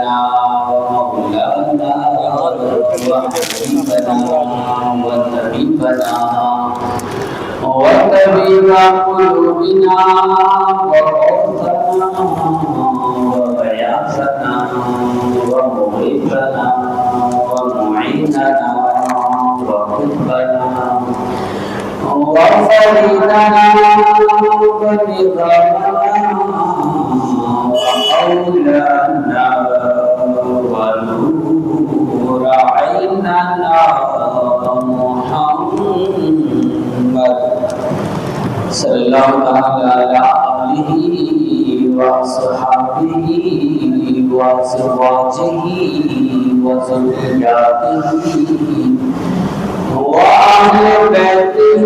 سيدنا ومولانا وحبيبنا وطبيبنا وطبيب قلوبنا وغوثنا وغياثنا ومغيثنا ومعيننا وقطبنا وفريدنا ونظامنا وأولانا ونور عيننا محمد صلى الله على آله وصحبه وأزواجه وذرياته وأهل بيته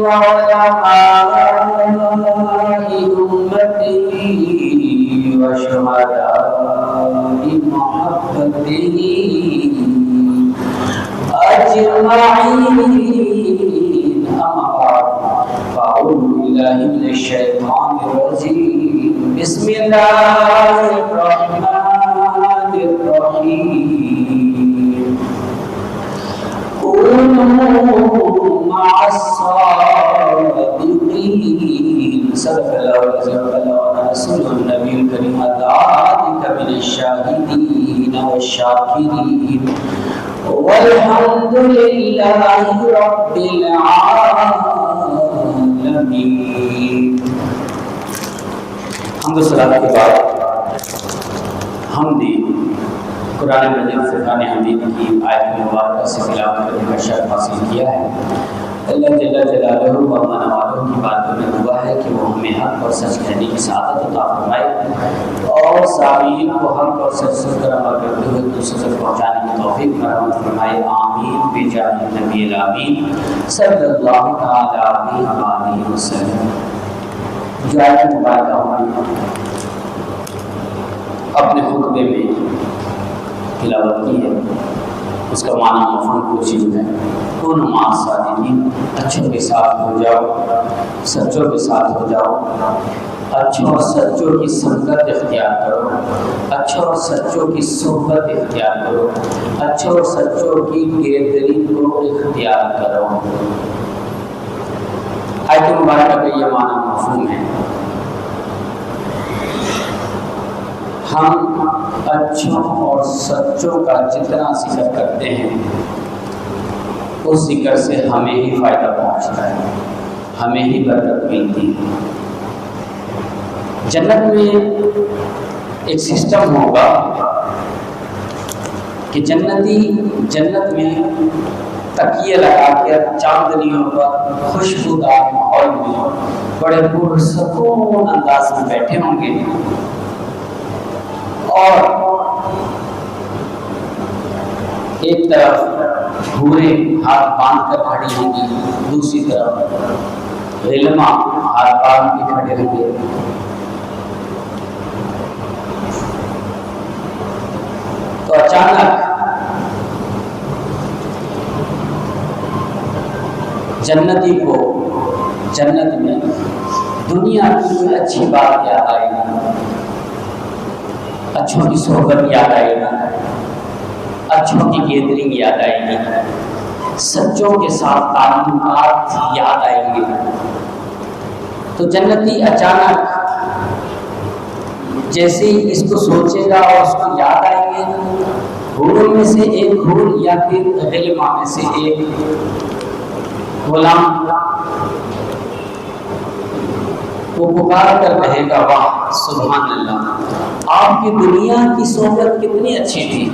وعلماء أمته وشهداء محبته أجمعين. أما بعد فأعوذ بالله من الشيطان الرجيم. بسم الله الرحمن الرحيم. كونوا مع الصادقين. صدق الله العظيم وبلغنا رسوله النبي الكريم. ذلك من الشاهدين والشاكرين والحمد لله رب العالمين. حمد و صلات کے بعد ہم نے قرآن مجید فرقان حمید کی آیت مبارکہ سے تلاوت کرنے کا شرف حاصل کیا ہے. اللہ جل جلالہ و مانا والوں کی باتوں میں ہوا ہے کہ وہ ہمیں حق اور سچ کہنے کی سعادت عطا فرمائے اور سامعین کو حق اور سچ سن کر عمل کرتے ہوئے دوسروں تک پہنچانے کی توفیق فراہم فرمائے. آمین بجاہ النبی الامین صلی اللہ تعالی علیہ وسلم. جو آیت مبارکہ ہماری اپنے خطبے میں تلاوت کی ہے اس کا معنی مفہوم کچھ ہی ہے. کونوا مع الصادقین. اچھوں کے ساتھ ہو جاؤ، سچوں کے ساتھ ہو جاؤ، اچھوں اور سچوں کی سنگت اختیار کرو، اچھوں اور سچوں کی صحبت اختیار کرو، اچھوں اور سچوں کی گیدری کو اختیار کرو. آیت مبارکہ کا یہ معنی مفہوم ہے. ہم اچھوں اور سچوں کا جتنا ذکر کرتے ہیں اس ذکر سے ہمیں ہی فائدہ پہنچتا ہے، ہمیں ہی برکت ملتی ہے. جنت میں ایک سسٹم ہوگا کہ جنتی جنت میں تکیے لگا کر چاندنیوں پر خوشبودار ماحول میں بڑے پرسکون انداز میں بیٹھے ہوں گے اور ایک طرف حوریں ہاتھ باندھ کر کھڑی ہوں گی، دوسری طرف غلما ہاتھ باندھ کے کھڑے ہوں گے. تو اچانک جنتی کو جنت میں دنیا کی اچھی بات یاد آئے گی، اچھوں کی صحبت یاد آئے گی، اچھوں کی گیدرنگ یاد آئے گی، سچوں کے ساتھ تعلقات یاد آئیں گے. تو جنتی اچانک جیسے ہی اس کو سوچے گا اور اس کو یاد آئیں گے، حوروں میں سے ایک حور یا پھر غلما میں سے ایک غلام وہ پکار کر کہے گا واہ سبحان اللہ، آپ کی دنیا کی صحبت کتنی اچھی تھی،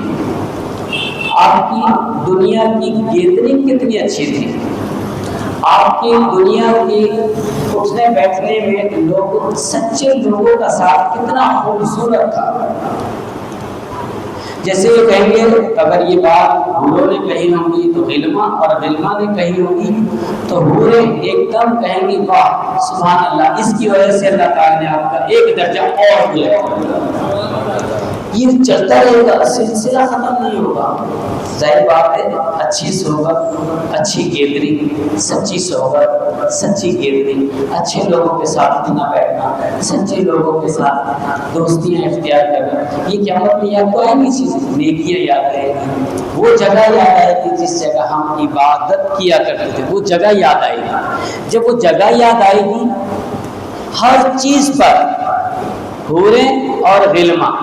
آپ کی دنیا کی گیدرنگ کتنی اچھی تھی، آپ کی دنیا کے اٹھنے بیٹھنے میں لوگ سچے لوگوں کا ساتھ کتنا خوبصورت تھا. جیسے یہ کہیں گے اگر یہ بات حوروں نے کہی ہوگی تو غلما اور غلما نے کہی ہوگی تو حوریں ایک دم کہیں گی واہ سبحان اللہ، اس کی وجہ سے اللہ تعالیٰ نے آپ کا ایک درجہ اور بلند کر دیا. یہ چلتا رہے گا، سلسلہ ختم نہیں ہوگا۔ ظاہر بات ہے، اچھی صحبت، اچھی گیدرنگ، سچی صحبت، سچی گیدرنگ، اچھے لوگوں کے ساتھ اٹھنا بیٹھنا، سچے لوگوں کے ساتھ دوستیاں اختیار کرنا، یہ قیامت میں یاد تو آئیں گی چیزیں، نیکیاں یاد آئے گی، وہ جگہ یاد آئے گی جس جگہ ہم عبادت کیا کرتے تھے، وہ جگہ یاد آئے گی۔ جب وہ جگہ یاد آئے گی، ہر چیز پر حوریں اور غلماں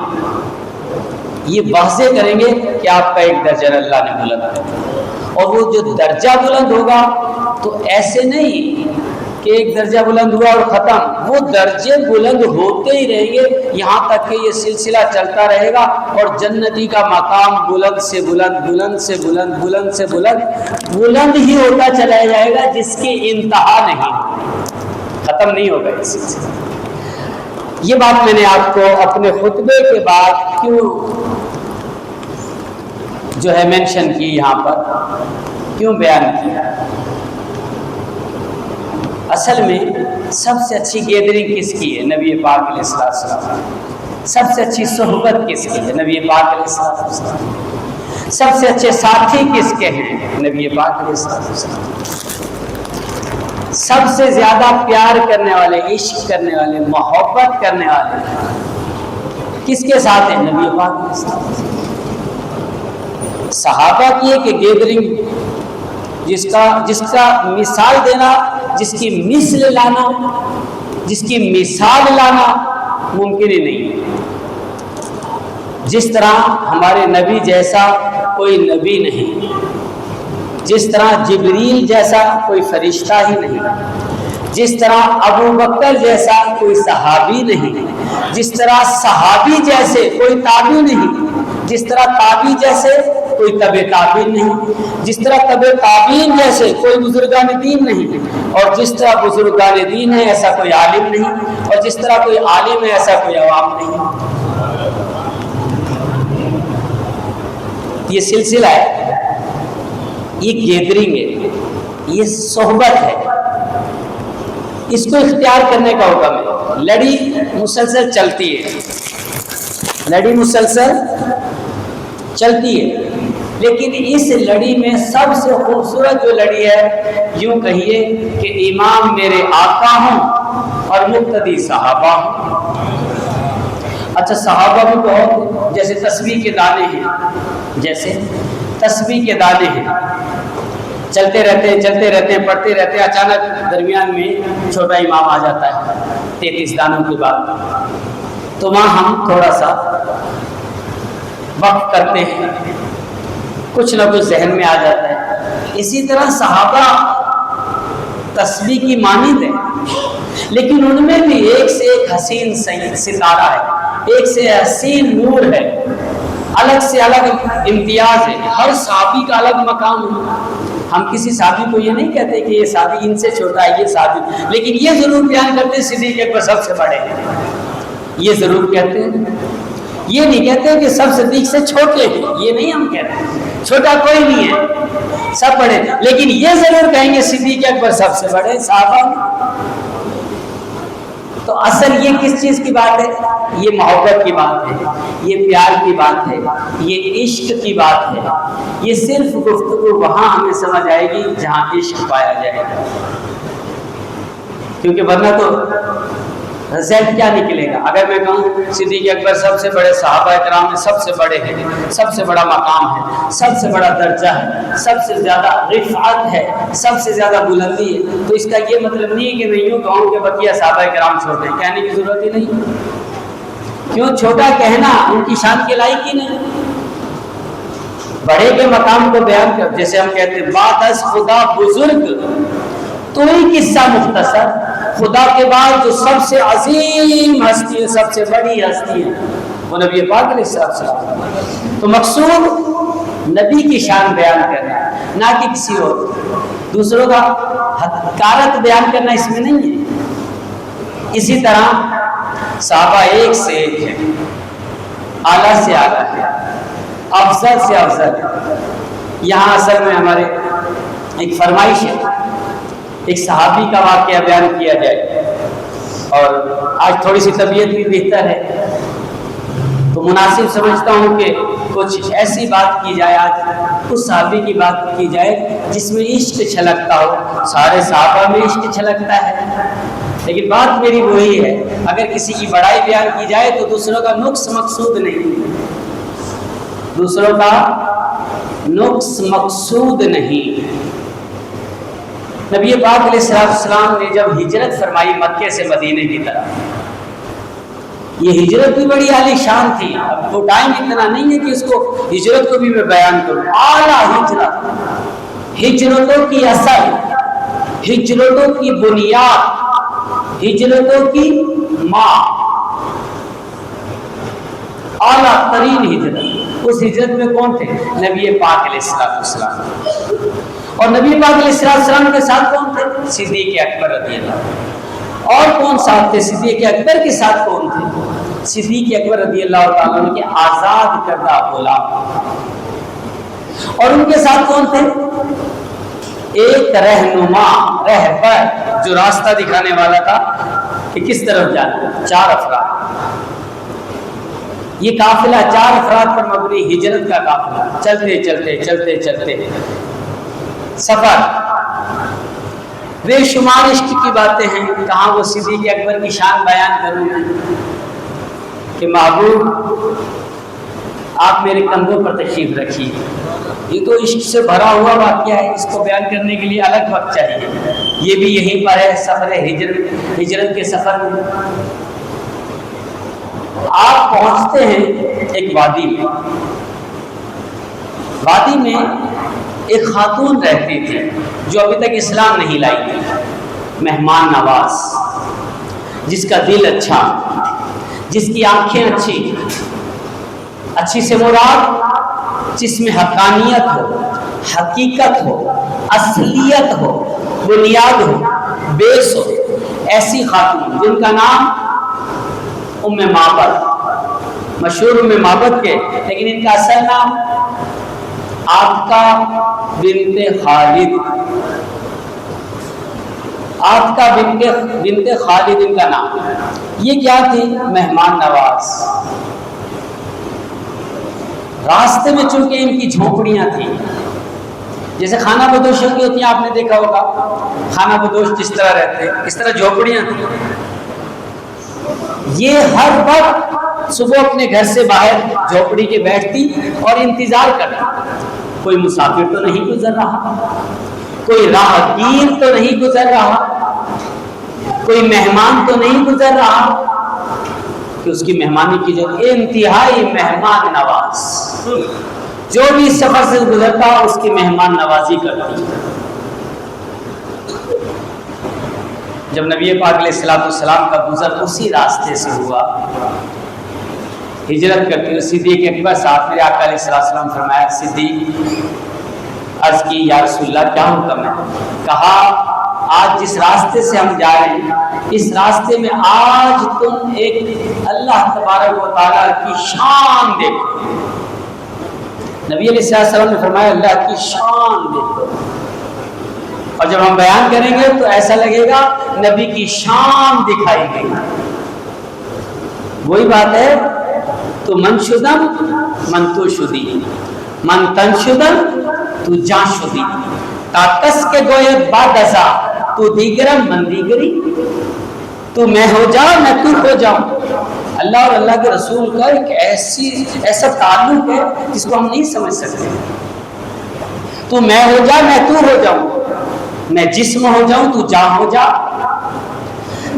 یہ واضح کریں گے کہ آپ کا ایک درجہ اللہ نے بلند کیا، اور وہ جو درجہ بلند ہوگا تو ایسے نہیں کہ ایک درجہ بلند ہوا اور ختم، وہ درجے بلند ہوتے ہی رہیں گے یہاں تک کہ یہ سلسلہ چلتا رہے گا، اور جنتی کا مقام بلند سے بلند، بلند سے بلند، بلند سے بلند، بلند ہی ہوتا چلا جائے گا، جس کی انتہا نہیں، ختم نہیں ہوگا یہ سلسلہ۔ یہ بات میں نے آپ کو اپنے خطبے کے بعد کیوں جو ہے مینشن کی، یہاں پر کیوں بیان کیا؟ اصل میں سب سے اچھی گیدرنگ کس کی ہے؟ نبی پاک علیہ السلام۔ سب سے اچھی صحبت کس کی ہے؟ نبی پاک علیہ السلام۔ سب سے اچھے ساتھی کس کے ہیں؟ نبی پاک علیہ السلام۔ سب سے زیادہ پیار کرنے والے، عشق کرنے والے، محبت کرنے والے کس کے ساتھ ہیں؟ نبی پاک علیہ السلام۔ صحابہ کی ایک گیدرنگ جس کا مثال دینا، جس کی مثل لانا، جس کی مثال لانا ممکن ہی نہیں۔ جس طرح ہمارے نبی جیسا کوئی نبی نہیں، جس طرح جبریل جیسا کوئی فرشتہ ہی نہیں، جس طرح ابو بکر جیسا کوئی صحابی نہیں، جس طرح صحابی جیسے کوئی تابعی نہیں، جس طرح تابعی جیسے کوئی تبع تابعین نہیں، جس طرح تبع تابعین جیسے کوئی بزرگان دین نہیں، اور جس طرح بزرگان دین ہے ایسا کوئی عالم نہیں، اور جس طرح کوئی عالم ہے ایسا کوئی عوام نہیں۔ یہ سلسلہ ہے، یہ گیدرنگ ہے، یہ صحبت ہے، اس کو اختیار کرنے کا حکم ہے۔ لڑی مسلسل چلتی ہے، لڑی مسلسل چلتی ہے، لیکن اس لڑی میں سب سے خوبصورت جو لڑی ہے، یوں کہیے کہ امام میرے آقا ہوں اور مقتدی صحابہ ہوں۔ اچھا صحابہ بھی بہت، جیسے تسبیح کے دانے ہیں، جیسے تسبیح کے دانے ہیں، چلتے رہتے ہیں، پڑھتے رہتے ہیں، اچانک درمیان میں چھوٹا امام آ جاتا ہے 33 دانوں کے بعد، تو وہاں ہم تھوڑا سا وقف کرتے ہیں، کچھ نہ کچھ ذہن میں آ جاتا ہے۔ اسی طرح صحابہ تسبیح کی مانند ہے، لیکن ان میں بھی ایک سے ایک حسین ستارہ ہے، ایک سے حسین نور ہے، الگ سے الگ امتیاز ہے، ہر صحابی کا الگ مقام ہے۔ ہم کسی صحابی کو یہ نہیں کہتے کہ یہ صحابی ان سے چھوٹا ہے، یہ صحابی، لیکن یہ ضرور بیان کرتے ہیں صدیق اکبر سب سے بڑے ہیں، یہ ضرور کہتے ہیں۔ یہ نہیں کہتے کہ سب صدیق سے چھوٹے ہیں، یہ نہیں ہم کہتے، چھوٹا کوئی نہیں ہے، سب بڑے، لیکن یہ ضرور کہیں گے صدیق اکبر سب سے بڑے صحابہ۔ تو اصل یہ کس چیز کی بات ہے؟ یہ محبت کی بات ہے، یہ پیار کی بات ہے، یہ عشق کی بات ہے۔ یہ صرف گفتگو وہاں ہمیں سمجھ آئے گی جہاں عشق پایا جائے گا، کیونکہ ورنہ تو رزلٹ کیا نکلے گا؟ اگر میں کہوں صدیق اکبر سب سے بڑے صحابہ کرام میں سب سے بڑے ہیں، سب سے بڑا مقام ہے، سب سے بڑا درجہ ہے، سب سے زیادہ رفعت ہے، سب سے زیادہ بلندی ہے، تو اس کا یہ مطلب نہیں کہ میں یوں کہوں کہ بقیہ صحابہ کرام چھوٹے ہیں، کہنے کی ضرورت ہی نہیں۔ کیوں چھوٹا کہنا ان کی شان کے لائق ہی نہیں۔ بڑے کے مقام کو بیان کر، جیسے ہم کہتے ہیں بات از خدا بزرگ تو ہی قصہ مختصر، خدا کے بعد جو سب سے عظیم ہستی ہے، سب سے بڑی ہستی ہے، وہ نبی پاک علیہ السلام۔ تو مقصود نبی کی شان بیان کرنا، نہ کہ کسی اور دوسروں کا حقارت بیان کرنا اس میں نہیں ہے۔ اسی طرح صحابہ ایک سے ایک ہے، اعلیٰ سے اعلیٰ ہے، افضل سے افضل ہے۔ یہاں اصل میں ہمارے ایک فرمائش ہے، ایک صحابی کا واقعہ بیان کیا جائے، اور آج تھوڑی سی طبیعت بھی بہتر ہے، تو مناسب سمجھتا ہوں کہ کچھ ایسی بات کی جائے، آج اس صحابی کی بات کی جائے جس میں عشق چھلکتا ہو۔ سارے صحابہ میں عشق چھلکتا ہے، لیکن بات میری وہی ہے، اگر کسی کی بڑائی بیان کی جائے تو دوسروں کا نقص مقصود نہیں، دوسروں کا نقص مقصود نہیں۔ نبی پاک علیہ السلام نے جب ہجرت فرمائی مکے سے مدینے کی طرف، یہ ہجرت بھی بڑی عالی شان تھی۔ اب وہ ٹائم اتنا نہیں ہے کہ اس کو ہجرت کو بھی میں بیان کروں۔ اعلیٰ ہجرت، ہجرتوں کی اصل، ہجرتوں کی بنیاد، ہجرتوں کی ماں، اعلیٰ ترین ہجرت۔ اس ہجرت میں کون تھے؟ نبی پاک علیہ السلام، اور نبی پاک علیہ السلام کے ساتھ کون تھے؟ صدیق اکبر رضی اللہ۔ اور کون ساتھ تھے؟ صدیق اکبر کے ساتھ کون تھے؟ صدیق اکبر رضی اللہ تعالیٰ عنہ کے آزاد کردہ غلام۔ اور ان کے ساتھ کون تھے؟ ایک رہنما، رہبر، جو راستہ دکھانے والا تھا کہ کس طرف جانا۔ 4 افراد، یہ قافلہ 4 افراد پر مبنی ہجرت کا قافلہ، چلتے چلتے چلتے چلتے سفر، بے شمار عشق کی باتیں ہیں۔ کہاں وہ صدیق اکبر کی شان بیان کروں کہ محبوب آپ میرے کندھوں پر تشریف رکھیے۔ یہ تو عشق سے بھرا ہوا واقعہ ہے، اس کو بیان کرنے کے لیے الگ وقت چاہیے۔ یہ بھی یہیں پر ہے، سفر ہجرت کے سفر میں آپ پہنچتے ہیں ایک وادی میں۔ وادی میں ایک خاتون رہتی تھی جو ابھی تک اسلام نہیں لائی تھی، مہمان نواز، جس کا دل اچھا، جس کی آنکھیں اچھی سے مراد جس میں حقانیت ہو، حقیقت ہو، اصلیت ہو، بنیاد ہو، بیس ہو، ایسی خاتون جن کا نام ام معبد، مشہور ام معبد کے، لیکن ان کا اصل نام عاتقہ بنت خالد، عاتقہ بنت خالد ان کا نام۔ یہ کیا تھی؟ مہمان نواز۔ راستے میں چونکہ ان کی جھونپڑیاں تھیں، جیسے خانہ بدوشوں کی ہوتی ہیں، آپ نے دیکھا ہوگا خانہ بدوش جس طرح رہتے ہیں، اس طرح جھونپڑیاں تھیں۔ یہ ہر وقت صبح اپنے گھر سے باہر جھونپڑی کے بیٹھتی اور انتظار کرتی، کوئی مسافر تو نہیں گزر رہا، کوئی راہگیر تو نہیں گزر رہا، کوئی مہمان تو نہیں گزر رہا کہ اس کی مہمانی کی جو انتہائی مہمان نواز، جو بھی سفر سے گزرتا اس کی مہمان نوازی کرتی۔ جب نبی پاک علیہ السلام کا گزر اسی راستے سے ہوا، ہجرت کرتے ہوئے صدیق اکبر صاحب، میرے آقا علیہ السلام فرمایا، صدیق، عرض کی یا رسول اللہ کیا حکم ہے؟ کہا آج جس راستے سے ہم جا رہے ہیں، اس راستے میں آج تم ایک اللہ تبارک و تعالیٰ کی شان دیکھو۔ نبی علیہ السلام نے فرمایا اللہ کی شان دیکھو، اور جب ہم بیان کریں گے تو ایسا لگے گا نبی کی شان دکھائی گئی۔ وہی بات ہے، تو من شدم من تو شدی، من تن شدم تو جان شدی، تا کس کے گوئے بعد ازا تو دیگرم من دیگری، تو میں ہو جا میں تو ہو جاؤں۔ اللہ اور اللہ کے رسول کا ایک ایسا تعلق ہے جس کو ہم نہیں سمجھ سکتے۔ تو میں ہو جا میں تو ہو جاؤں، میں جسم ہو جاؤں تو جان ہو جا۔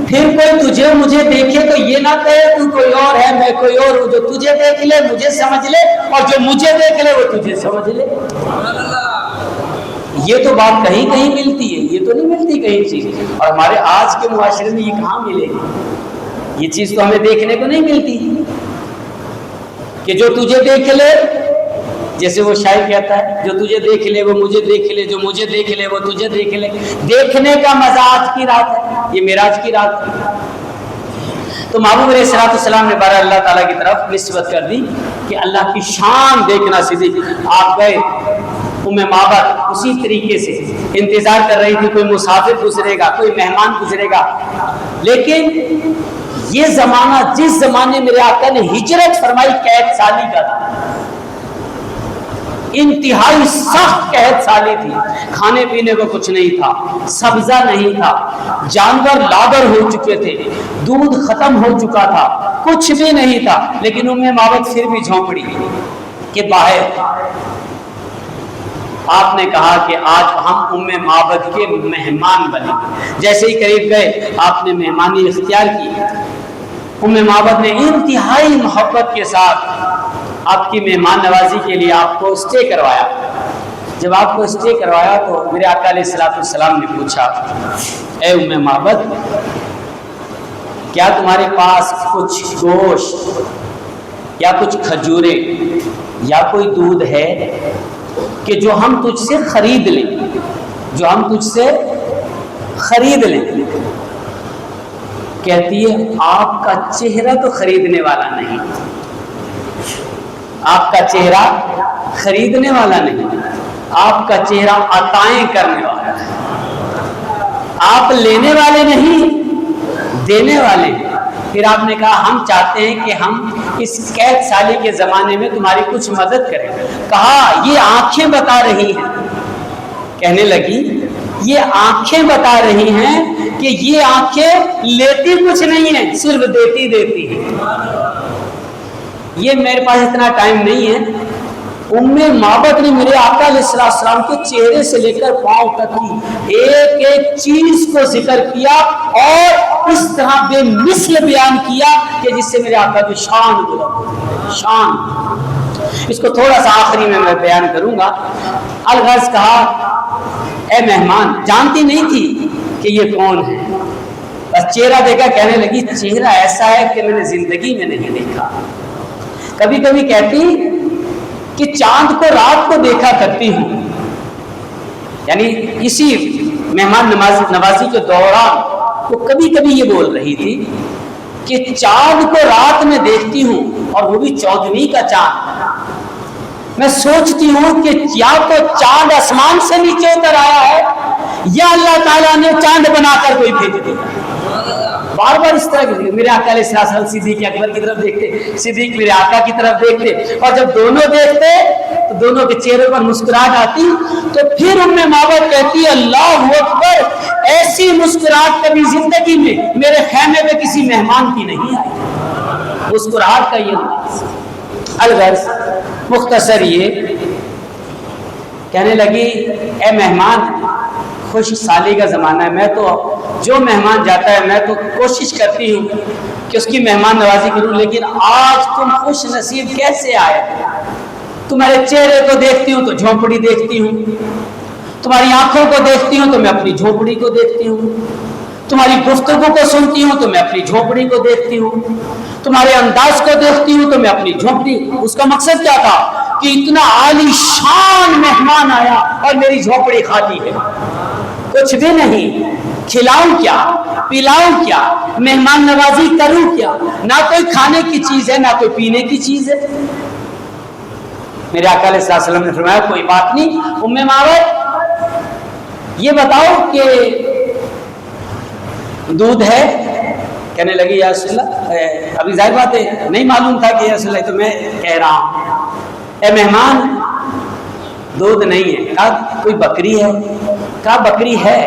پھر کوئی تجھے مجھے دیکھے تو یہ نہ کہے تو کوئی اور ہے میں کوئی اور ہوں، جو تجھے دیکھ لے مجھے سمجھ لے، اور جو مجھے دیکھ لے وہ تجھے سمجھ لے۔ یہ تو بات کہیں کہیں ملتی ہے، یہ تو نہیں ملتی کہیں چیز، اور ہمارے آج کے معاشرے میں یہ کہاں ملے گی؟ یہ چیز تو ہمیں دیکھنے کو نہیں ملتی کہ جو تجھے دیکھ لے، جیسے وہ شاعر کہتا ہے جو تجھے دیکھ لے وہ مجھے دیکھ لے، جو مجھے دیکھ لے وہ تجھے دیکھ لے۔ دیکھنے کا مزہ آج کی رات ہے، یہ معراج کی رات ہے۔ تو محبوب علیہ السلام نے بارہ اللہ تعالیٰ کی طرف نسبت کر دی کہ اللہ کی شان دیکھنا صدیق۔ آپ گئے ام معبد، اسی طریقے سے انتظار کر رہی تھی، کوئی مسافر گزرے گا، کوئی مہمان گزرے گا، لیکن یہ زمانہ جس زمانے میرے آقا نے ہجرت فرمائی قید سالی کا تھا، انتہائی سخت قید سالی تھی، کھانے پینے کو کچھ نہیں تھا، سبزہ نہیں تھا، جانور لاغر ہو چکے تھے، دودھ ختم ہو چکا تھا، کچھ بھی نہیں تھا، لیکن ام معبد پھر بھی جھونپڑی کے باہر۔ آپ نے کہا کہ آج ہم ام معبد کے مہمان بنے، جیسے ہی قریب گئے آپ نے مہمانی اختیار کی۔ ام معبد نے انتہائی محبت کے ساتھ آپ کی مہمان نوازی کے لیے آپ کو اسٹے کروایا۔ جب آپ کو اسٹے کروایا تو میرے آقا علیہ الصلوۃ والسلام نے پوچھا، اے ام معبد، کیا تمہارے پاس کچھ گوشت یا کچھ کھجوریں یا کوئی دودھ ہے کہ جو ہم تجھ سے خرید لیں، جو ہم تجھ سے خرید لیں؟ کہتی ہے آپ کا چہرہ تو خریدنے والا نہیں، آپ کا چہرہ خریدنے والا نہیں، آپ کا چہرہ عطائیں کرنے والا ہے، آپ لینے والے نہیں دینے والے ہیں۔ پھر آپ نے کہا ہم چاہتے ہیں کہ ہم اس قید سالی کے زمانے میں تمہاری کچھ مدد کریں۔ کہا یہ آنکھیں بتا رہی ہیں، کہنے لگی یہ آنکھیں بتا رہی ہیں کہ یہ آنکھیں لیتی کچھ نہیں ہیں، صرف دیتی ہیں۔ یہ میرے پاس اتنا ٹائم نہیں ہے۔ ام معبد نے میرے آقا علیہ السلام کے چہرے سے لے کر پاؤں تک کی ایک ایک چیز کو ذکر کیا اور اس طرح بے مثل بیان کیا کہ جس سے میرے آقا کی شان بلند، شان۔ اس کو تھوڑا سا آخری میں بیان کروں گا۔ الغرض کہا اے مہمان، جانتی نہیں تھی کہ یہ کون ہے، بس چہرہ دیکھا، کہنے لگی چہرہ ایسا ہے کہ میں نے زندگی میں نہیں دیکھا۔ کبھی کبھی کہتی کہ چاند کو رات کو دیکھا کرتی ہوں، یعنی اسی مہمان نوازی کے دوران وہ کبھی کبھی یہ بول رہی تھی کہ چاند کو رات میں دیکھتی ہوں، اور وہ بھی 14ویں کا چاند۔ میں سوچتی ہوں کہ یا تو چاند آسمان سے نیچے اتر آیا ہے یا اللہ تعالیٰ نے چاند بنا کر کوئی بھیج دیا۔ بار بار اس طرح کی میرے آقا علیہ السلام صدیق اکبر کی طرف دیکھتے، صدیق میرے آقا کی طرف دیکھتے، اور جب دونوں دیکھتے تو دونوں کے چہرے پر مسکراہٹ آتی۔ تو پھر ام معبد کہتی اللہ اکبر، ایسی مسکراہٹ کبھی زندگی میں میرے خیمے میں کسی مہمان کی نہیں آئی۔ مسکراہٹ کا یہ انداز۔ الغرض مختصر یہ کہنے لگی اے مہمان، خوش سالی کا زمانہ ہے، میں تو جو مہمان جاتا ہے میں تو کوشش کرتی ہوں کہ اس کی مہمان نوازی کروں، لیکن آج تم خوش نصیب کیسے آئے؟ تمہارے چہرے کو دیکھتی ہوں تو جھونپڑی دیکھتی ہوں، تمہاری آنکھوں کو دیکھتی ہوں تو میں اپنی جھونپڑی کو دیکھتی ہوں، تمہاری گفتگو کو سنتی ہوں تو میں اپنی جھونپڑی کو دیکھتی ہوں، تمہارے انداز کو دیکھتی ہوں تو میں اپنی جھونپڑی۔ اس کا مقصد کیا تھا کہ اتنا عالی شان مہمان آیا اور میری جھونپڑی خالی ہے، کچھ بھی نہیں، کھلاؤں کیا، پلاؤں کیا، مہمان نوازی کروں کیا؟ نہ کوئی کھانے کی چیز ہے، نہ کوئی پینے کی چیز ہے۔ میرے آقا علیہ السلام نے فرمایا کوئی بات نہیں ام معبد، یہ بتاؤ کہ دودھ ہے؟ کہنے لگی یا رسول اللہ، ابھی ظاہر بات ہے نہیں معلوم تھا کہ یا رسول اللہ، تو میں کہہ رہا ہوں اے مہمان دودھ نہیں ہے۔ کہا کوئی بکری ہے؟ کہا بکری ہے۔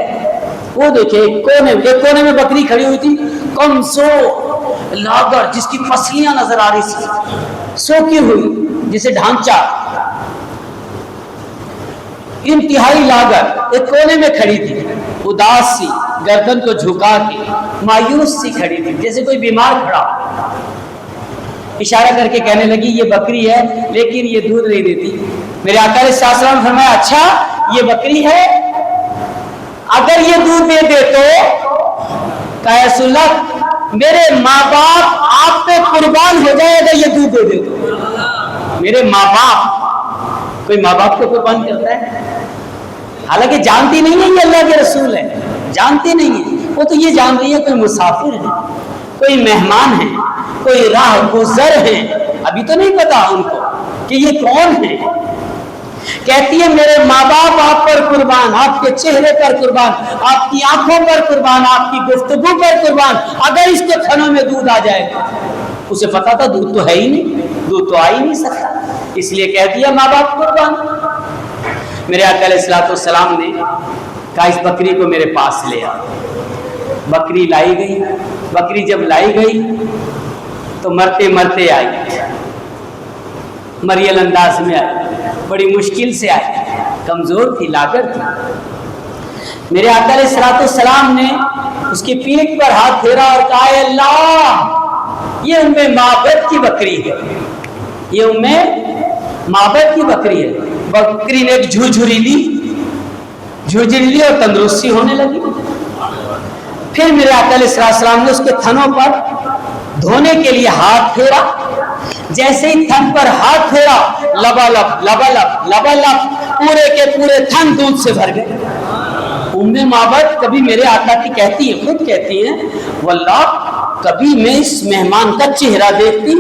وہ دیکھے ایک کونے میں بکری کھڑی ہوئی تھی، کمزور لاغر، جس کی پسلیاں نظر آ رہی تھی، سوکھی ہوئی، جسے ڈھانچہ، انتہائی لاغر، ایک کونے میں کھڑی تھی، اداس سی، گردن کو جھکا کے مایوس سی کھڑی تھی، جیسے کوئی بیمار کھڑا۔ اشارہ کر کے کہنے لگی یہ بکری ہے لیکن یہ دودھ نہیں دیتی۔ میرے آقا علیہ السلام نے فرمایا اچھا یہ بکری ہے، اگر یہ دودھ دے دے تو؟ کہا رسول اللہ میرے ماں باپ آپ پہ قربان ہو جائے اگر یہ دودھ دے دے تو۔ میرے ماں باپ، کوئی ماں باپ کو قربان کرتا ہے؟ حالانکہ جانتی نہیں ہے یہ اللہ کے رسول ہے، جانتی نہیں ہے، وہ تو یہ جان رہی ہے کوئی مسافر ہے، کوئی مہمان ہے، کوئی راہ گزر ہے، ابھی تو نہیں پتا ان کو کہ یہ کون ہے۔ کہتی ہے میرے ماں باپ آپ پر قربان، آپ کے چہرے پر قربان، آپ کی آنکھوں پر قربان، آپ کی گفتگو پر قربان، اگر اس کے تھنوں میں دودھ آ جائے گا۔ اسے پتا تھا دودھ تو ہے ہی نہیں، دودھ تو آ ہی نہیں سکتا، اس لیے کہہ دیا ماں باپ قربان۔ میرے آقا علیہ الصلوۃ والسلام نے کہا اس بکری کو میرے پاس لے آ۔ بکری لائی گئی، بکری جب لائی گئی تو مرتے مرتے آئی، مریل انداز میں آئی، بڑی مشکل سے آئی، کمزور تھی، لاغر تھی۔ میرے آقا علیہ الصلوۃ والسلام نے اس کی پیٹھ پر ہاتھ پھیرا اور کہا اے اللہ یہ ام معبد کی بکری ہے، یہ ام معبد کی بکری ہے۔ بکری نے ایک جھرجھری لی اور تندرستی ہونے لگی۔ پھر میرے آقا علیہ السلام نے اس کے تھنوں پر دھونے کے لیے ہاتھ پھیرا، جیسے ہی تھن پر ہاتھ پھیرا لبالب لبالب لبالب پورے کے پورے تھن دودھ سے بھر گئے۔ ام معبد کبھی میرے آقا کی کہتی ہے، خود کہتی ہیں واللہ کبھی میں اس مہمان کا چہرہ دیکھتی،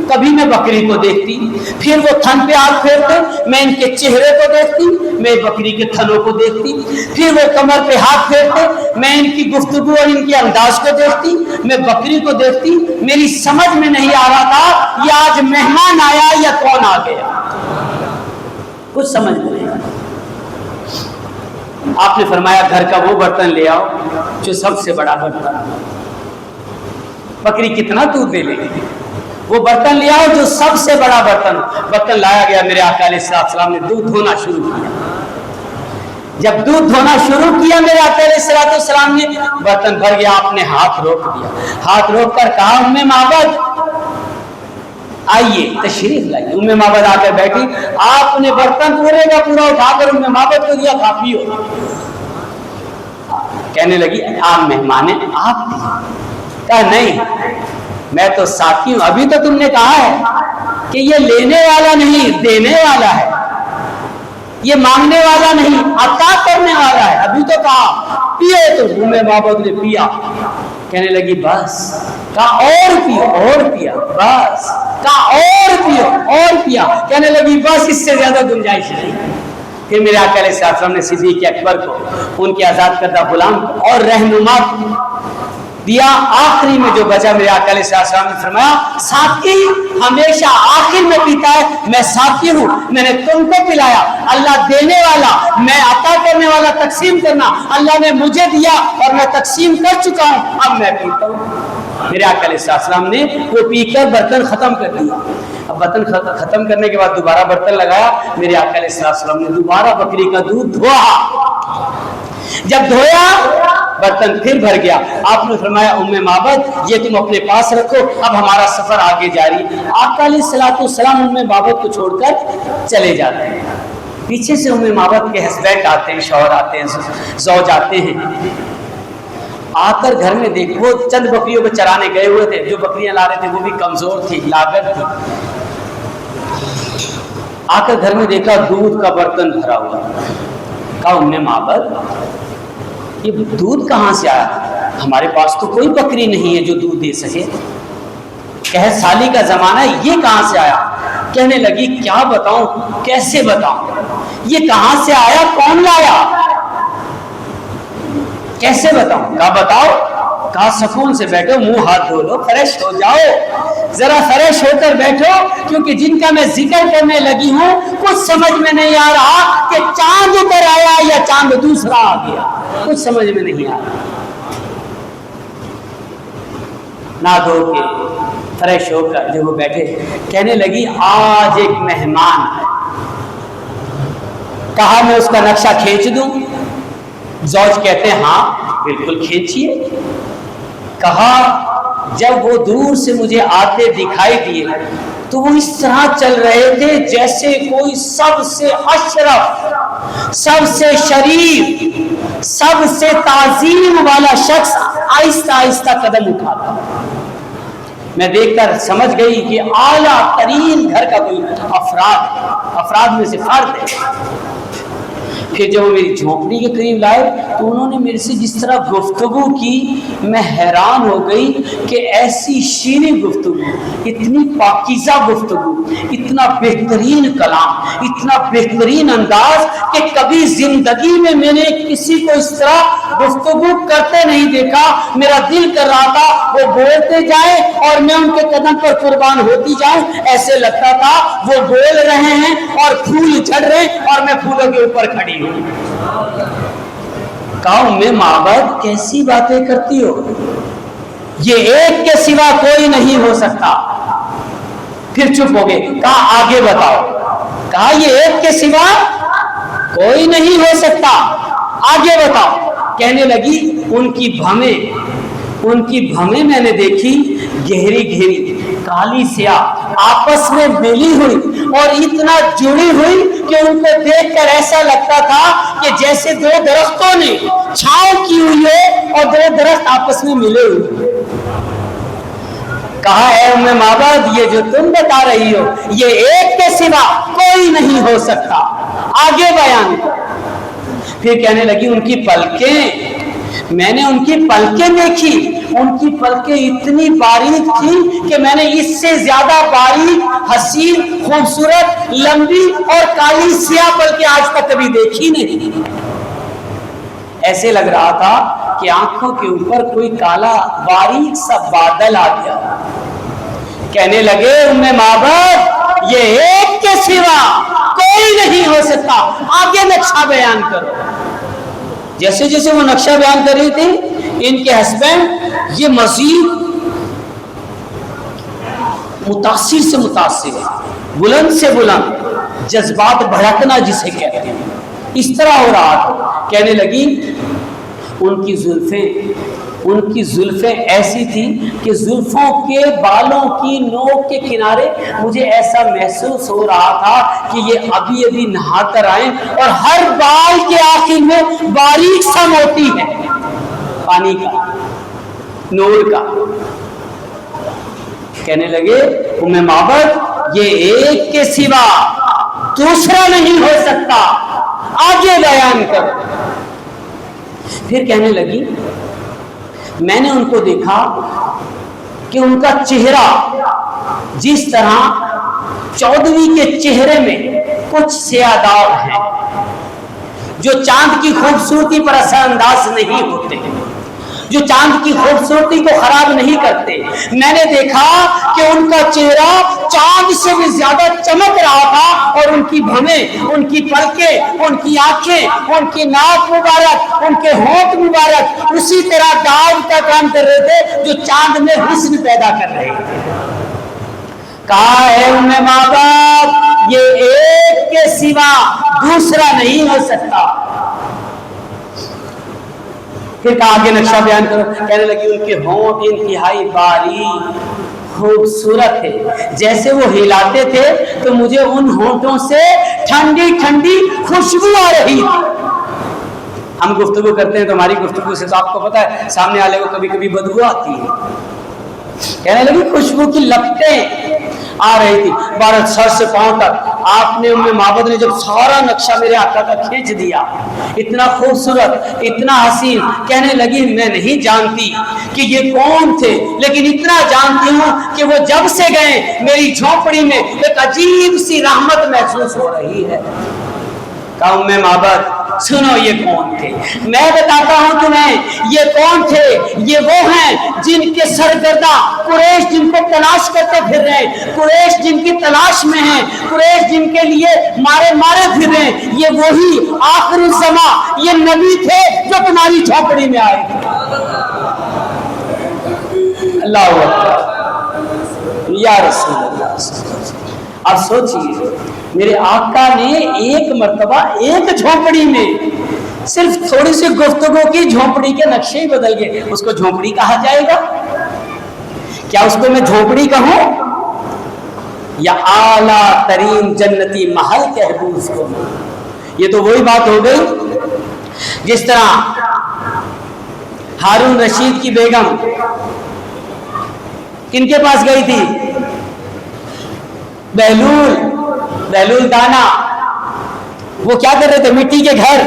کبھی میں بکری کو دیکھتی، پھر وہ تھن پہ ہاتھ پھیرتے میں ان کے چہرے کو دیکھتی، میں بکری کے تھنوں کو دیکھتی، پھر وہ کمر پہ ہاتھ پھیرتے میں ان کی گفتگو اور ان کے انداز کو دیکھتی، میں بکری کو دیکھتی۔ میری سمجھ میں نہیں آ رہا تھا یہ آج مہمان آیا یا کون آ گیا، کچھ سمجھ میں نہیں۔ آپ نے فرمایا گھر کا وہ برتن لے آؤ جو سب سے بڑا برتن، بکری کتنا دودھ دے لے گی، وہ برتن لے آؤ جو سب سے بڑا برتن۔ برتن لایا گیا، میرے آقا علیہ السلام نے دودھ دھونا شروع کیا۔ جب دودھ دھونا شروع کیا میرے آقا علیہ السلام نے، برتن بھر گیا، آپ نے ہاتھ روک دیا، ہاتھ روک کر کہا ام معبد آئیے تشریف لائیے۔ ام معبد آ کر بیٹھی، آپ نے برتن پورے کا پورا اٹھا کر ام معبد کو دیا، کھا پیو۔ کہنے لگی آپ مہمان ہیں، آپ کہا نہیں میں تو ساتھی ہوں، ابھی تو تم نے کہا ہے کہ یہ لینے والا نہیں دینے والا ہے، یہ مانگنے والا نہیں عطا کرنے والا ہے، ابھی تو کہا پیے، تو ام معبد نے پیا۔ کہنے لگی بس، کہا اور پیو، اور پیا، بس، کہا اور پیو، اور پیا، کہنے لگی بس اس سے زیادہ گنجائش نہیں۔ پھر میرے آقا علیہ السلام نے صدیق اکبر کو، ان کے آزاد کردہ غلام کو اور رہنما دیا، آخری میں جو بچا میرے آقا علیہ السلام نے فرمایا ساتھی ہمیشہ آخر میں پیتا ہے، میں ساتھی ہوں، میں نے تم کو پلایا، اللہ دینے والا، میں عطا کرنے والا، تقسیم کرنا اللہ نے مجھے دیا اور میں تقسیم کر چکا ہوں، اب میں پیتا ہوں۔ میرے آقا علیہ السلام نے وہ پی کر برتن ختم کر دیا۔ اب برتن ختم کرنے کے بعد دوبارہ برتن لگایا، میرے آقا علیہ السلام نے دوبارہ بکری کا دودھ دھویا۔ جب دھویا برتن پھر بھر گیا، آپ نے فرمایا ام معبد یہ تم اپنے پاس رکھو، اب ہمارا سفر آگے جاری۔ آقا علیہ السلام ام معبد کو چھوڑ کر چلے جاتے ہیں، پیچھے سے ام معبد کے ہسبینڈ آتے ہیں، شوہر آتے ہیں، زوج آتے ہیں، آ کر گھر میں دیکھو چند بکریوں کو چرانے گئے ہوئے تھے، جو بکریاں لا رہے تھے وہ بھی کمزور تھی، لاغر تھی۔ آ کر گھر میں دیکھا دودھ کا برتن بھرا ہوا، کہا ام معبد یہ دودھ کہاں سے آیا، ہمارے پاس تو کوئی بکری نہیں ہے جو دودھ دے سکے، قحط سالی کا زمانہ ہے، یہ کہاں سے آیا؟ کہنے لگی کیا بتاؤں، کیسے بتاؤں، یہ کہاں سے آیا، کون لایا، کیسے بتاؤں؟ کہا بتاؤ، کہا سکون سے بیٹھو، منہ ہاتھ دھو لو، فریش ہو جاؤ، ذرا فریش ہو کر بیٹھو، کیونکہ جن کا میں ذکر کرنے لگی ہوں کچھ سمجھ میں نہیں آ رہا کہ چاند اوپر آیا یا چاند دوسرا آ گیا، کچھ سمجھ میں نہیں آ رہا۔ نہ دھو کے فریش ہو کر جب وہ بیٹھے، کہنے لگی آج ایک مہمان ہے، کہا میں اس کا نقشہ کھینچ دوں؟ زوج کہتے ہیں ہاں بالکل کھینچیے۔ کہا جب وہ دور سے مجھے آتے دکھائی دیے تو وہ اس طرح چل رہے تھے جیسے کوئی سب سے اشرف، سب سے شریف، سب سے تعظیم والا شخص آہستہ آہستہ قدم اٹھاتا۔ میں دیکھ کر سمجھ گئی کہ اعلیٰ ترین گھر کا کوئی افراد میں سے فرد ہے۔ پھر جب وہ میری جھونپڑی کے قریب لائے تو انہوں نے میرے سے جس طرح گفتگو کی میں حیران ہو گئی کہ ایسی شیریں گفتگو، اتنی پاکیزہ گفتگو، اتنا بہترین کلام، اتنا بہترین انداز کہ کبھی زندگی میں میں نے کسی کو اس طرح گفتگو کرتے نہیں دیکھا۔ میرا دل کر رہا تھا وہ بولتے جائیں اور میں ان کے قدم پر قربان ہوتی جاؤں، ایسے لگتا تھا وہ بول رہے ہیں اور پھول جھڑ رہے ہیں اور میں پھولوں کے اوپر کھڑی ہوں۔ کہا ام معبد کیسی باتیں کرتی ہو، یہ ایک کے سوا کوئی نہیں ہو سکتا۔ پھر چپ ہو گئے، کہا آگے بتاؤ۔ کہا یہ ایک کے سوا کوئی نہیں ہو سکتا، آگے بتاؤ۔ کہنے لگی ان کی بھویں میں نے دیکھی گہری گہری کالی سیاہ آپس میں ملی ہوئی اور اتنا جڑی ہوئی کہ ان کو دیکھ کر ایسا لگتا تھا کہ جیسے دو درختوں نے چھاؤں کی ہوئی ہے اور دو درخت آپس میں ملے ہوئے۔ کہا اے ام معبد یہ جو تم بتا رہی ہو یہ ایک کے سوا کوئی نہیں ہو سکتا، آگے بیان۔ پھر کہنے لگی ان کی پلکیں، میں نے ان کی پلکیں دیکھی، ان کی پلکیں اتنی باریک تھی کہ میں نے اس سے زیادہ باریک، حسین، خوبصورت، لمبی اور کالی سیاہ پلکیں آج تک کبھی دیکھی نہیں۔ ایسے لگ رہا تھا کہ آنکھوں کے اوپر کوئی کالا باریک سا بادل آ گیا۔ کہنے لگے ام معبد یہ ایک کے سوا کوئی نہیں ہو سکتا، آگے نقشہ بیان کرو۔ جیسے جیسے وہ نقشہ بیان کر رہی تھی ان کے ہسبینڈ یہ مزید متاثر سے متاثر، بلند سے بلند، جذبات بھڑکنا جسے کہتے ہیں، اس طرح ہو رہا تھا۔ کہنے لگی ان کی زلفیں ایسی تھی کہ زلفوں کے بالوں کی نوک کے کنارے مجھے ایسا محسوس ہو رہا تھا کہ یہ ابھی ابھی نہا کر آئیں اور ہر بال کے آخر میں باریک سا موتی ہے پانی کا، نور کا۔ کہنے لگے ام معبد یہ ایک کے سوا دوسرا نہیں ہو سکتا، آگے بیان کرو۔ پھر کہنے لگی میں نے ان کو دیکھا کہ ان کا چہرہ جس طرح 14ویں کے چہرے میں کچھ سیاہ داغ ہیں جو چاند کی خوبصورتی پر اثر انداز نہیں ہوتے، جو چاند کی خوبصورتی کو خراب نہیں کرتے۔ میں نے دیکھا کہ ان کا چہرہ چاند سے بھی زیادہ چمک رہا تھا اور ان کی بھویں، ان کی پلکیں، ان کی آنکھیں، ان کی ناک مبارک، ان کے ہونٹ مبارک اسی طرح داغ کا کام کر رہے تھے جو چاند میں حسن پیدا کر رہے تھے۔ کہا ہے ام معبد یہ ایک کے سوا دوسرا نہیں ہو سکتا۔ پھر کہا آگے نقشہ بیان کرو۔ کہنے لگی ان کے ہونٹ انتہائی باریک خوبصورت ہے، جیسے وہ ہلاتے تھے تو مجھے ان ہونٹوں سے ٹھنڈی ٹھنڈی خوشبو آ رہی تھی۔ ہم گفتگو کرتے ہیں تو ہماری گفتگو سے تو آپ کو پتا ہے سامنے والے کو کبھی کبھی بدبو آتی ہے۔ کہنے لگی خوشبو کی لپٹیں آ رہی تھی بارہ سر سے پاؤں تک۔ آپ نے ام معبد نے جب سارا نقشہ میرے آقا کا کھینچ دیا، اتنا خوبصورت، اتنا حسین، کہنے لگی میں نہیں جانتی کہ یہ کون تھے، لیکن اتنا جانتی ہوں کہ وہ جب سے گئے میری جھونپڑی میں ایک عجیب سی رحمت محسوس ہو رہی ہے۔ کہا ام معبد سنو یہ کون تھے، میں بتاتا ہوں تمہیں یہ کون تھے۔ یہ وہ ہیں جن کے سرگردہ قریش جن کو تلاش کرتے پھر رہے، قریش جن کی تلاش میں ہیں، قریش جن کے لیے مارے مارے پھر رہے، یہ وہی آخر الزمان یہ نبی تھے جو تمہاری جھونپڑی میں آئے تھے۔ اللہ اکبر یا رسول اللہ۔ اب سوچئے میرے آقا نے ایک مرتبہ ایک جھونپڑی میں صرف تھوڑی سی گفتگو کی، جھونپڑی کے نقشے ہی بدل گئے۔ اس کو جھونپڑی کہا جائے گا کیا؟ اس کو میں جھونپڑی کہوں یا اعلیٰ ترین جنتی محل کہہ دوں اس کو؟ یہ تو وہی بات ہو گئی جس طرح ہارون رشید کی بیگم کن کے پاس گئی تھی؟ بہلول دانا، وہ کیا کر رہے تھے؟ مٹی کے گھر،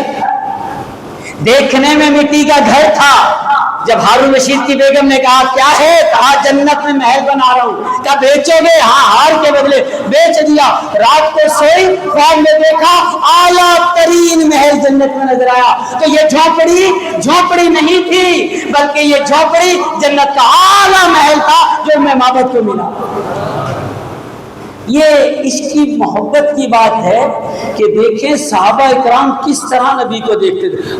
دیکھنے میں مٹی کا گھر تھا۔ جب ہارون رشید کی بیگم نے کہا کیا ہے؟ کہا جنت میں محل بنا رہا ہوں۔ کہا بیچو گے؟ ہاں، ہار کے بدلے بیچ دیا۔ رات کو سوئی، خواب میں دیکھا اعلیٰ ترین محل جنت میں نظر آیا۔ تو یہ جھونپڑی نہیں تھی، بلکہ یہ جھونپڑی جنت کا اعلیٰ محل تھا جو میں معبد کو ملا۔ یہ اس کی محبت کی بات ہے کہ دیکھیں صحابہ اکرام کس طرح نبی کو دیکھتے تھے،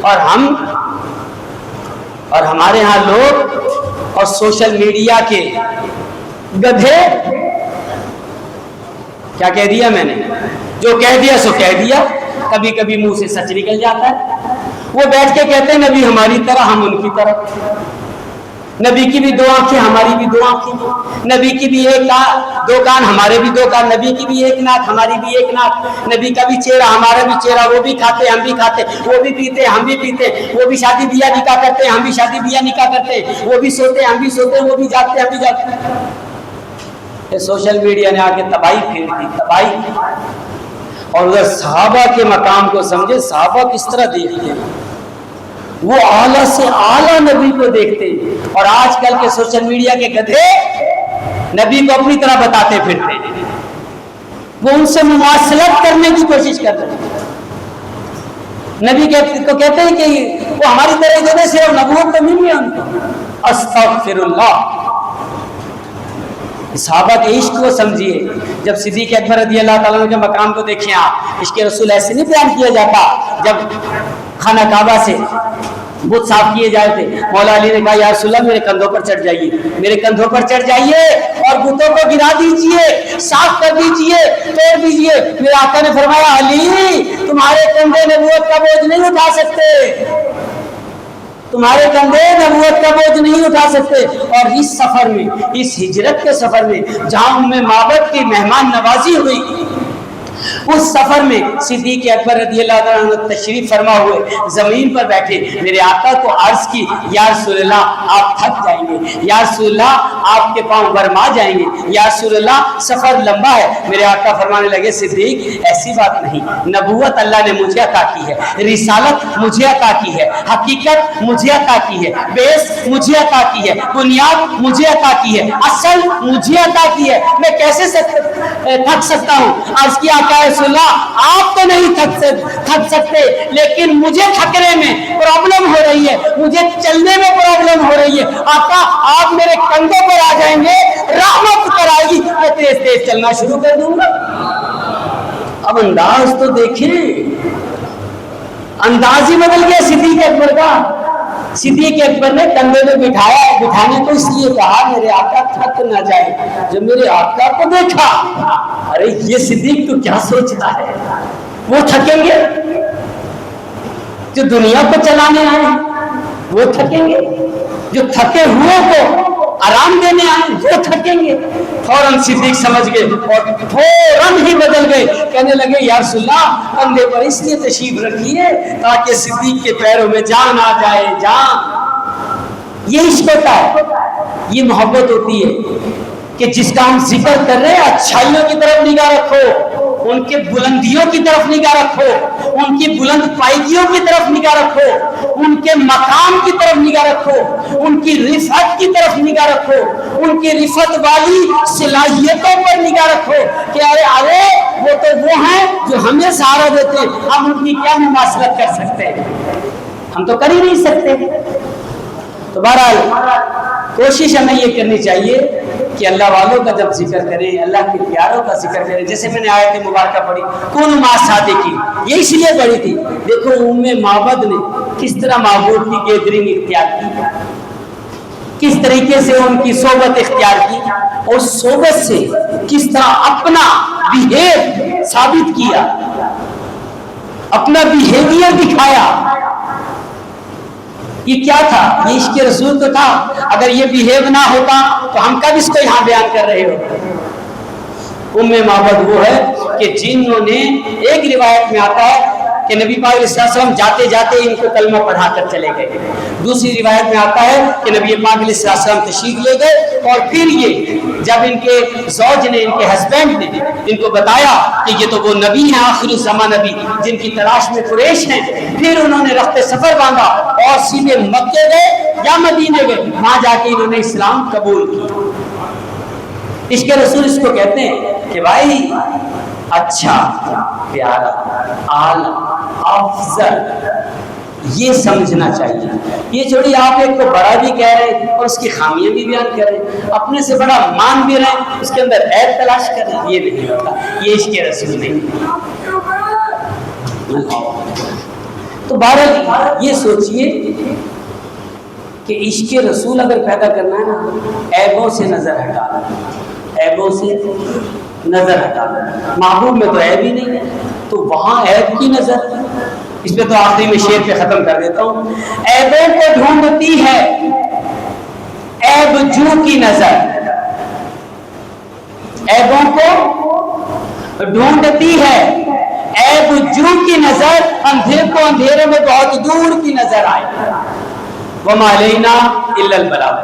اور ہمارے ہاں لوگ اور سوشل میڈیا کے گدھے، کیا کہہ دیا میں نے؟ جو کہہ دیا سو کہہ دیا، کبھی کبھی منہ سے سچ نکل جاتا ہے۔ وہ بیٹھ کے کہتے ہیں نبی ہماری طرح، ہم ان کی طرح، نبی کی بھی دو آنکھیں ہماری بھی دو آنکھیں، نبی کی بھی ایک دو کان ہمارے بھی دو کان، نبی کی بھی ایک ناک ہماری بھی ایک ناک، نبی کا بھی چہرہ ہمارا بھی چہرہ، وہ بھی کھاتے ہم بھی کھاتے، وہ بھی پیتے ہم بھی پیتے، وہ بھی شادی بیاہ نکاح کرتے ہم بھی شادی بیاہ نکاح کرتے، وہ بھی سوتے ہم بھی سوتے، وہ بھی جاگتے ہم بھی جاگتے۔ یہ سوشل میڈیا نے آ کے تباہی پھیر دی، تباہی۔ اور اگر صحابہ کے مقام کو سمجھے، صحابہ کس طرح دیکھتے ہیں، وہ اعلیٰ سے اعلیٰ نبی کو دیکھتے ہیں۔ اور آج کل کے سوشل میڈیا کے گدھے نبی کو اپنی طرح بتاتے پھرتے ہیں، وہ ان سے مماثلت کرنے کی کوشش کرتے ہیں۔ نبی کو کہتے ہیں کہ وہ ہماری طرح گدھے، صرف نبوت تو نہیں ہے ان کو۔ استغفر اللہ۔ صحابہ کے عشق کو سمجھیے۔ جب صدیق اکبر رضی اللہ تعالیٰ عنہ کے مقام کو دیکھیں آپ، عشق رسول ایسے نہیں بیان کیا جاتا۔ جب خانہ کعبہ سے بت صاف کیے جائے تھے، مولا علی نے کہا یا رسول اللہ میرے کندھوں پر چڑھ جائیے، میرے کندھوں پر چڑھ جائیے اور بتوں کو گرا دیجئے، صاف کر دیجئے، توڑ دیجئے۔ میرے آقا نے فرمایا علی تمہارے کندھے نبوت کا بوجھ نہیں اٹھا سکتے، تمہارے کندھے نبوت کا بوجھ نہیں اٹھا سکتے۔ اور اس سفر میں، اس ہجرت کے سفر میں جہاں ام معبد کی مہمان نوازی ہوئی، اس سفر میں صدیق اکبر رضی اللہ عنہ تشریف فرما ہوئے زمین پر بیٹھے، میرے آقا کو عرض کی یا رسول اللہ آپ تھک جائیں گے، یا رسول اللہ آپ کے پاؤں برما جائیں گے، یا رسول اللہ سفر لمبا ہے۔ میرے آقا فرمانے لگے صدیق ایسی بات نہیں، نبوت اللہ نے مجھے عطا کی ہے، رسالت مجھے عطا کی ہے، حقیقت مجھے عطا کی ہے، بیس مجھے عطا کی ہے، بنیاد مجھے عطا کی ہے، اصل مجھے عطا کی ہے، میں کیسے تھک سکتا ہوں؟ عرض کیا آقا رسول اللہ آپ تو نہیں تھک سکتے، لیکن مجھے تھکنے میں پرابلم ہو رہی ہے، مجھے چلنے میں پرابلم ہو رہی ہے۔ آقا آپ میرے کندھوں پر آ جائیں گے، رحمت کرائے گی، میں تیز تیز چلنا شروع کر دوں گا۔ اب انداز تو دیکھیں، انداز ہی بدل گیا صدیق اکبر کا۔ صدیق اکبر نے کندھے میں بٹھانے کو اس لیے کہا میرے آقا تھک نہ جائے۔ جب میرے آقا کو دیکھا، ارے یہ صدیق تو کیا سوچتا ہے، وہ تھکیں گے؟ جو دنیا کو چلانے آئے وہ تھکیں گے؟ جو تھکے ہوئے کو آرام دینے آئے وہ تھکیں گے؟ فوراً صدیق سمجھ گئے اور فوراً ہی بدل گئے، کہنے لگے یا رسول اللہ کندھے پر اس لیے تشریف رکھیے تاکہ صدیق کے پیروں میں جان آ جائے، جان۔ یہ عشق ہوتا ہے، یہ محبت ہوتی ہے کہ جس کا ہم ذکر کر رہے ہیں اچھائیوں کی طرف نگاہ رکھو، ان کے بلندیوں کی طرف نگاہ رکھو، ان کی بلند پائیگیوں کی طرف نگاہ رکھو، ان کے مقام کی طرف نگاہ رکھو، ان کی رفعت کی طرف نگاہ رکھو، ان کی رفعت والی صلاحیتوں پر نگاہ رکھو کہ ارے وہ تو وہ ہیں جو ہمیں سہارا دیتے ہیں، ہم ان کی کیا مماثلت کر سکتے ہیں؟ ہم تو کر ہی نہیں سکتے۔ تو بہرحال کوشش ہمیں یہ کرنی چاہیے کہ اللہ والوں کا جب ذکر کریں، اللہ کے پیاروں کا ذکر کریں، جیسے میں نے آیت مبارکہ پڑھی کونوا مع الصادقین، یہ اس لیے پڑھی تھی۔ دیکھو ام معبد نے کس طرح معبود کی گیدرنگ اختیار کی، کس طریقے سے ان کی صحبت اختیار کی، اور صحبت سے کس طرح اپنا بیہیو ثابت کیا، اپنا بیہیویئر دکھایا۔ یہ کیا تھا؟ یہ عشق رسول تو تھا۔ اگر یہ بیہیو نہ ہوتا تو ہم کب اس کو یہاں بیان کر رہے ہوتے؟ ام معبد وہ ہے کہ جنہوں نے، ایک روایت میں آتا ہے کہ نبی پاک علیہ السلام جاتے جاتے ان کو کلمہ پڑھا کر چلے گئے. دوسری روایت میں آتا ہے کہ نبی پاک علیہ السلام تشریف لے گئے اور پھر یہ جب ان کے زوج نے، ان کے ہسبینڈ نے ان کو بتایا کہ یہ تو وہ نبی ہیں آخر الزمان نبی جن کی تلاش میں قریش ہیں، پھر انہوں نے رخت سفر باندھا اور سیدھے مکے گئے یا مدینے گئے. وہاں جا کے انہوں نے اسلام قبول کیا. عشق رسول اس کو کہتے ہیں کہ بھائی اچھا، پیارا، اعلی، افضل، یہ سمجھنا چاہیے. یہ چھوڑی آپ ایک کو بڑا بھی کہہ رہے ہیں اور اس کی خامیاں بھی بیان کر رہے ہیں، اپنے سے بڑا مان بھی رہے ہیں، اس کے اندر عیب تلاش کر رہے ہیں. یہ نہیں ہوتا، یہ عشق رسول نہیں. تو بہرحال یہ سوچئے کہ عشق رسول اگر پیدا کرنا ہے نا، عیبوں سے نظر ہٹانا، عیبوں سے نظر ہٹانا. محبوب میں تو عیب ہی نہیں ہے، تو وہاں عیب کی نظر. اس پہ تو آخری میں شعر پہ ختم کر دیتا ہوں. عیبوں کو ڈھونڈتی ہے عیب جو کی نظر، عیبوں کو ڈھونڈتی ہے عیب جو کی نظر، اندھیر کو اندھیرے میں بہت دور کی نظر آئے. وَمَا عَلَيْنَا إِلَّا الْبَلَاغُ.